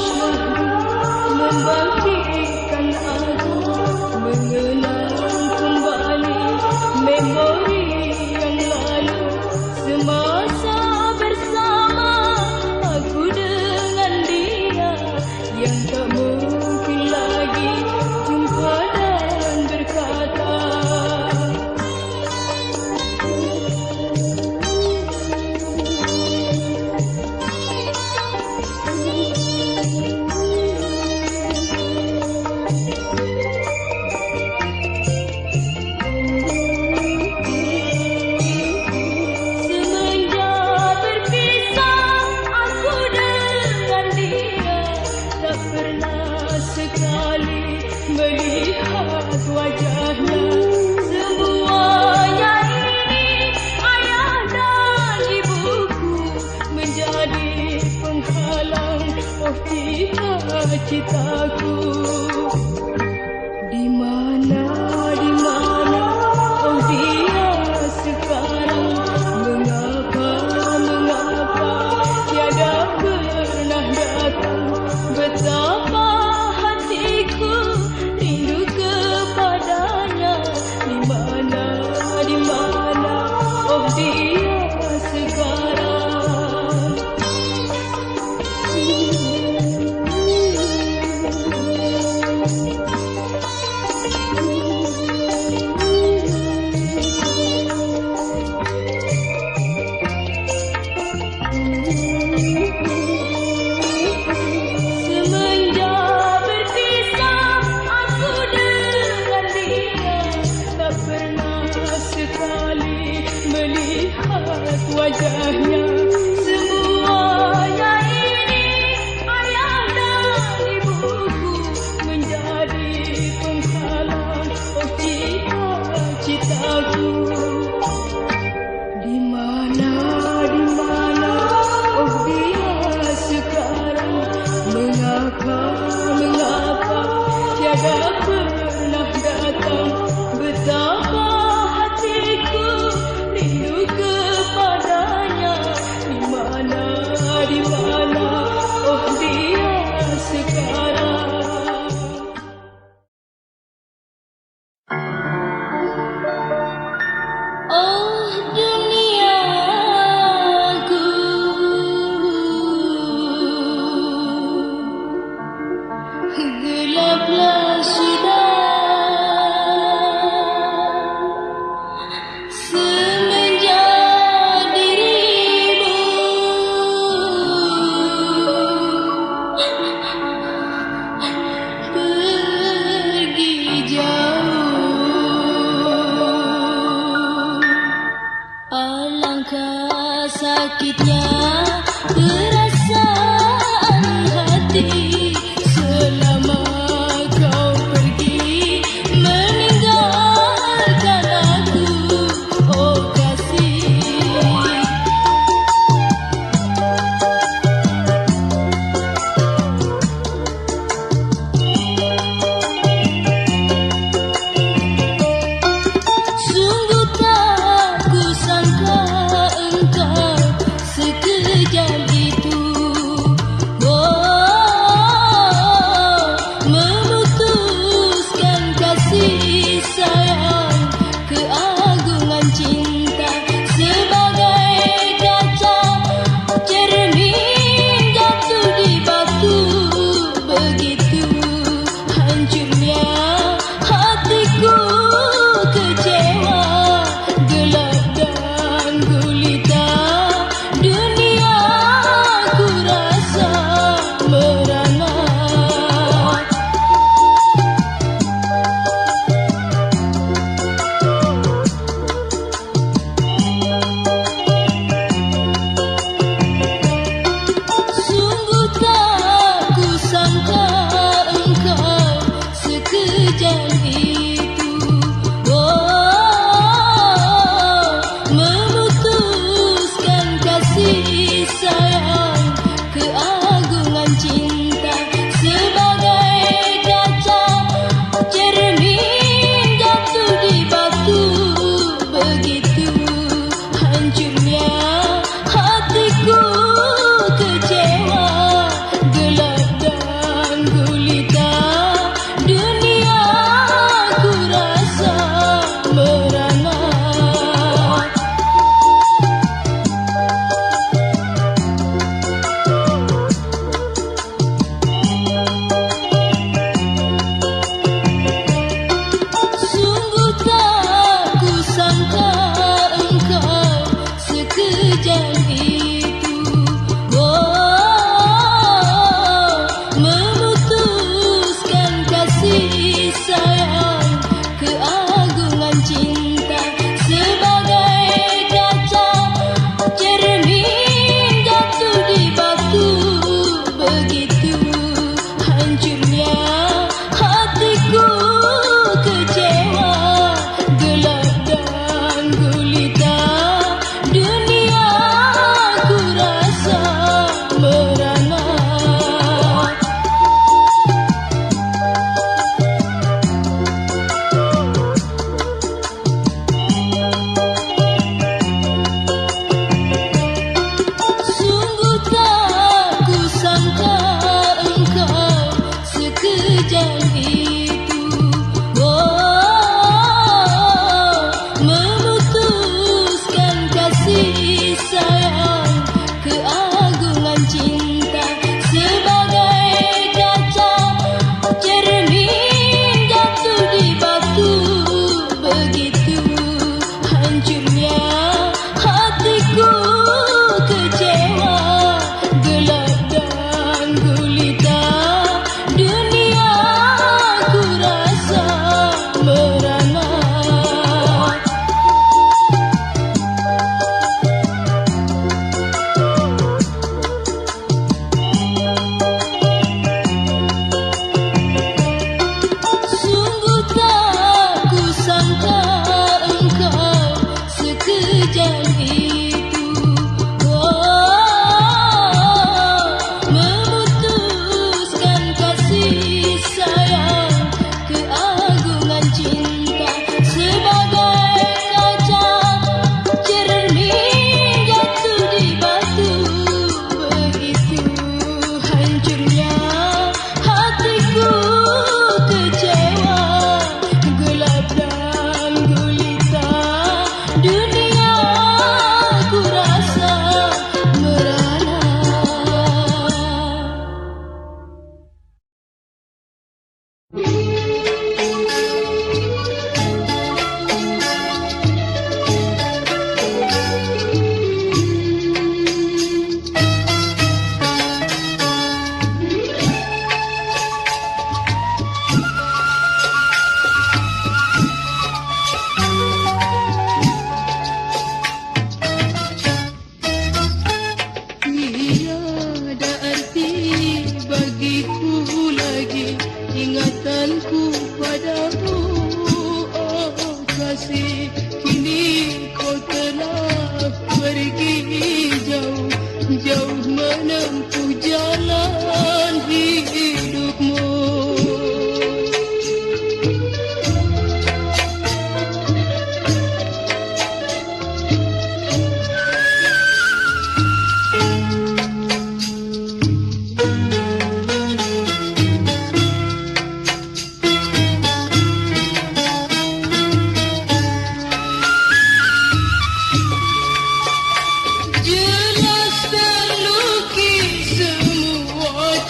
syahdu membangkitkan aku, mengenang kembali memori yang lalu, semasa bersama aku dengan dia yang tak mungkin lagi jumpa dan berkata. Sekali melihat wajahnya, semuanya ini ayah dan ibuku menjadi penghalang cita-citaku. Di mana oh dia sekarang? Mengapa tiada pernah datang? Betapa hatiku rindu kepadanya. Di mana oh dia sekarang? Semenjak berpisah aku dengan dia, tak pernah sekali melihat wajahnya. Semuanya ini ayah dan ibuku menjadi penghalang cita-citaku. Di mana oh dia sekarang? Mengapa tiada pernah datang? Betapa hatiku rindu kepadanya. Di mana oh dia sekarang? Oh duniaku, gelaplah sudah semenjak dirimu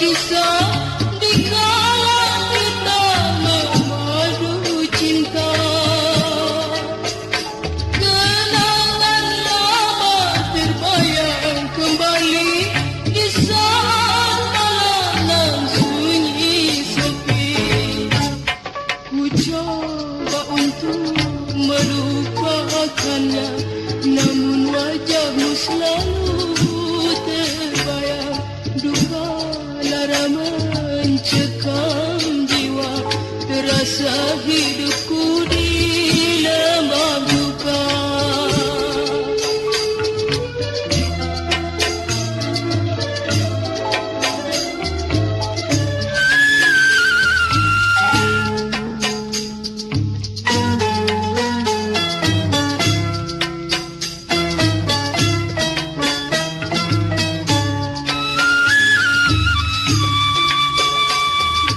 kisah di kala kita memadu cinta. Kenangan lama terbayang kembali di saat malam sunyi sepi. Ku coba untuk melupakannya, namun wajahmu selalu terbayang. Duka lara mencekam jiwa, terasa hidupku di lembah duka.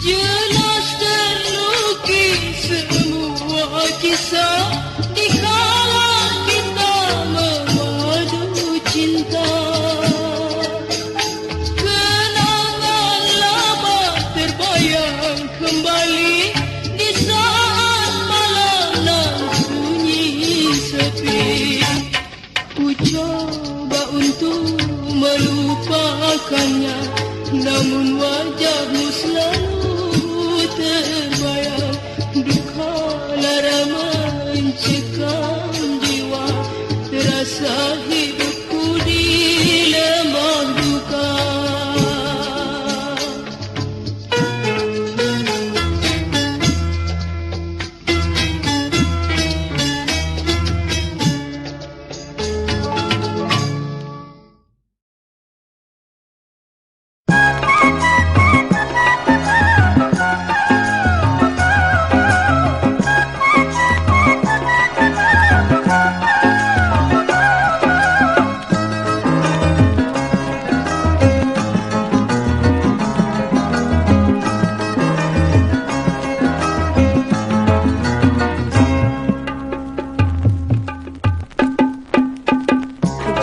Jelas terlukis semua kisah di kala kita memadu cinta. Kenangan lama terbayang kembali di saat malam nan sunyi sepi. Ku coba untuk melupakannya, namun wajahmu selalu terbayang. Duka lara mencekam jiwa, terasa hidupku di lembah duka.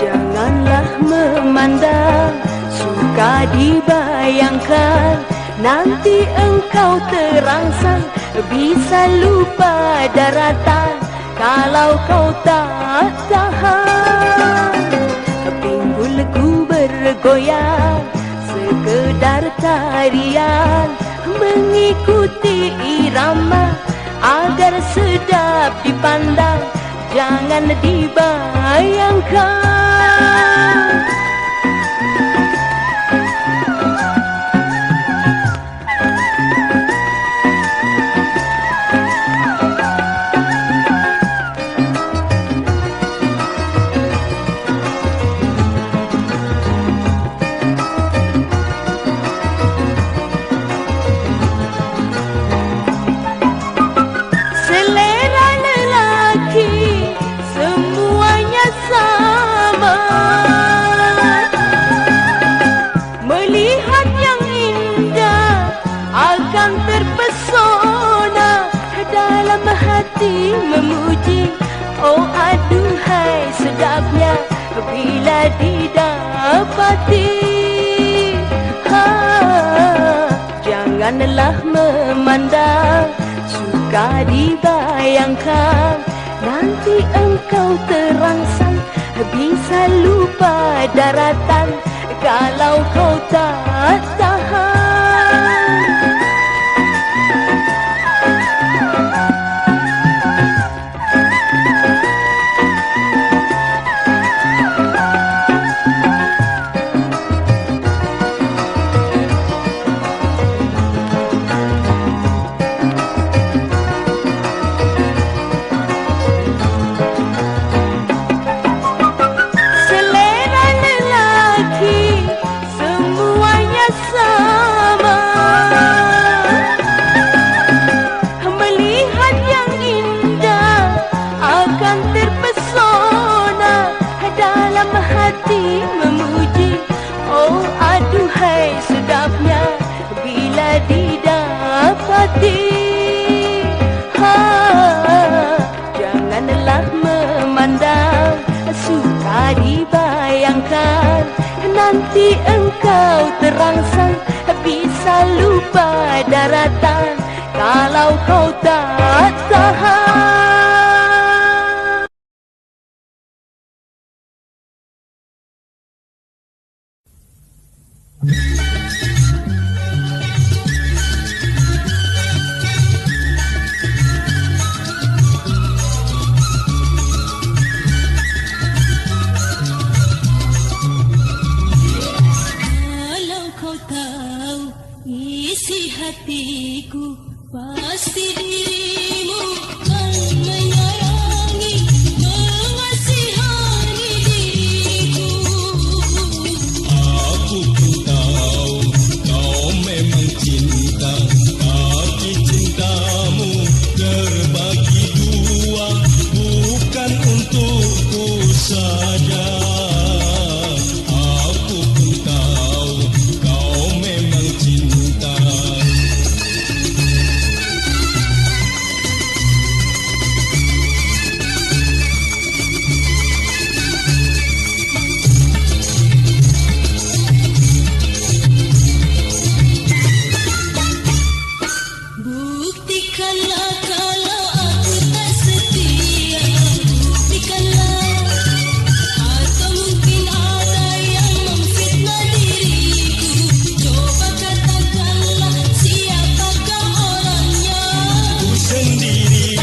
Janganlah memandang, suka dibayangkan, nanti engkau terangsang, bisa lupa daratan kalau kau tak tahan. Pinggulku bergoyang, sekedar tarian, mengikuti irama agar sedap dipandang, jangan dibayangkan. Selera lelaki semuanya sama, melihat yang indah akan terpesona, dalam hati memuji, oh aduhai sedapnya bila didapati. Janganlah memandang, suka dibayangkan, nanti engkau terangsang, bisa lupa daratan kalau kau tak tahan. Selera lelaki semuanya sama, melihat yang indah akan terpesona, dalam hati memuji, oh aduhai sedapnya bila didapati. Janganlah memandang, suka dibayangkan, nanti engkau terangsang lupa daratan kalau kau tak tahan. Kalau kau tahu isi hatiku, pasti dirimu kan menyayangi, mengasihani diriku. Aku pun tahu kau memang cinta, tapi cintamu terbagi dua, bukan untukku saja. Aku pun tahu kau memang cinta. Buktikanlah kalau aku tak setia, buktikanlah. Atau mungkin ada yang memfitnah diriku. Coba katakanlah siapakah orangnya. Aku sendiri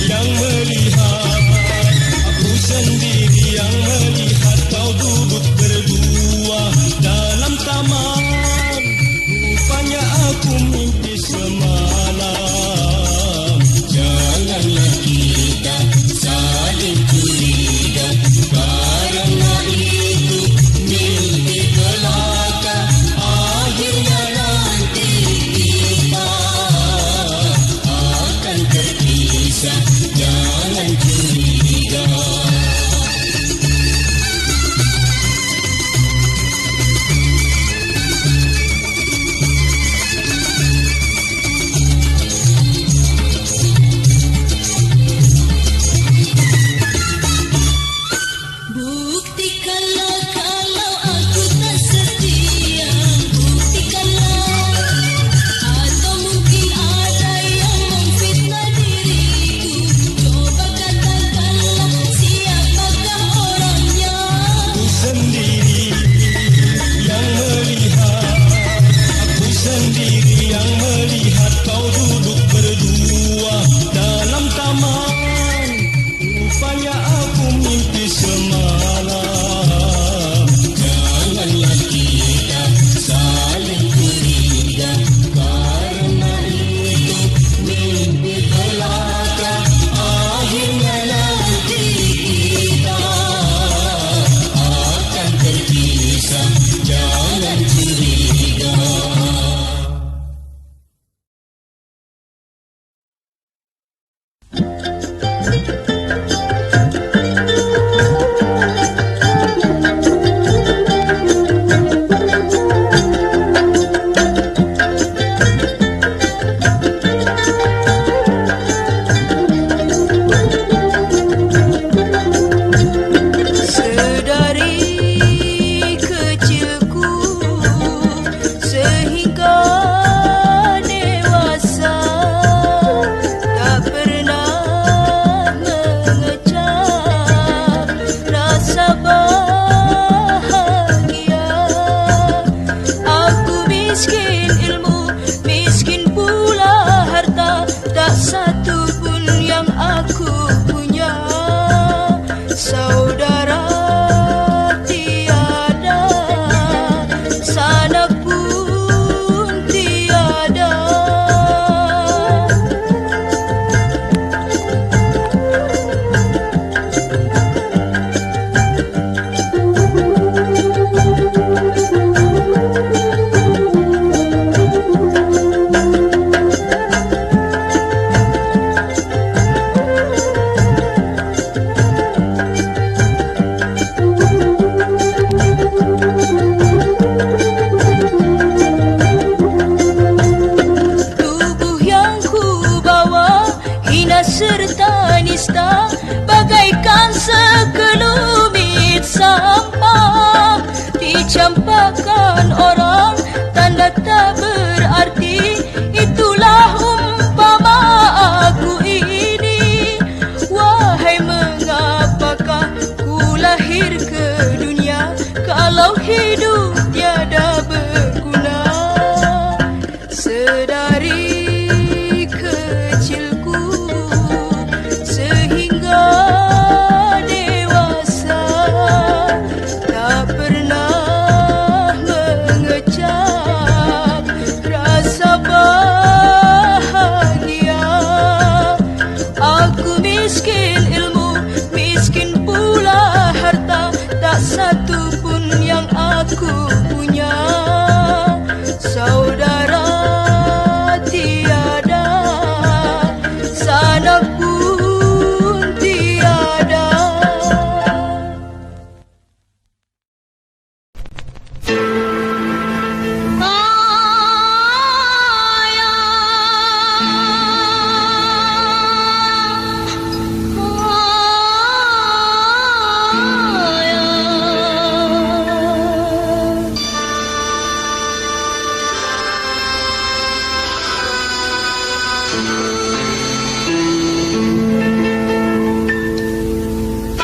yang melihat, aku sendiri yang melihat kau duduk berdua dalam taman. Rupanya aku mimpi semalam. Janganlah kita saling curiga, karena itu mimpi belaka. Akhirnya nanti kita akan terpisah. Jangan curiga. Buktikanlah kalau aku tak setia, buktikanlah. Atau mungkin ada yang memfitnah diriku. Coba katakanlah siapakah orangnya. Aku sendiri yang melihat, aku sendiri yang melihat kau duduk berdua dalam taman. Rupanya aku mimpi semalam. Janganlah kita saling curiga, karena itu mimpi belaka. Akhirnya nanti kita akan terpisah. Jangan curiga. Sedari kecilku sehingga dewasa tak pernah mengecap rasa bahagia. Aku miskin ilmu, miskin pula harta, tak satu pun yang aku punya. Saudara tiada, sanak pun tiada. Tubuh yang ku bawa hina serta nista, bagaikan sekelumit sampah dicampakkan orang, tanda tak berarti.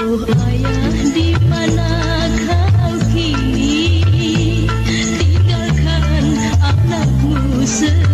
Oh ayah, di mana kau kini? Tinggalkan anakmu sendiri.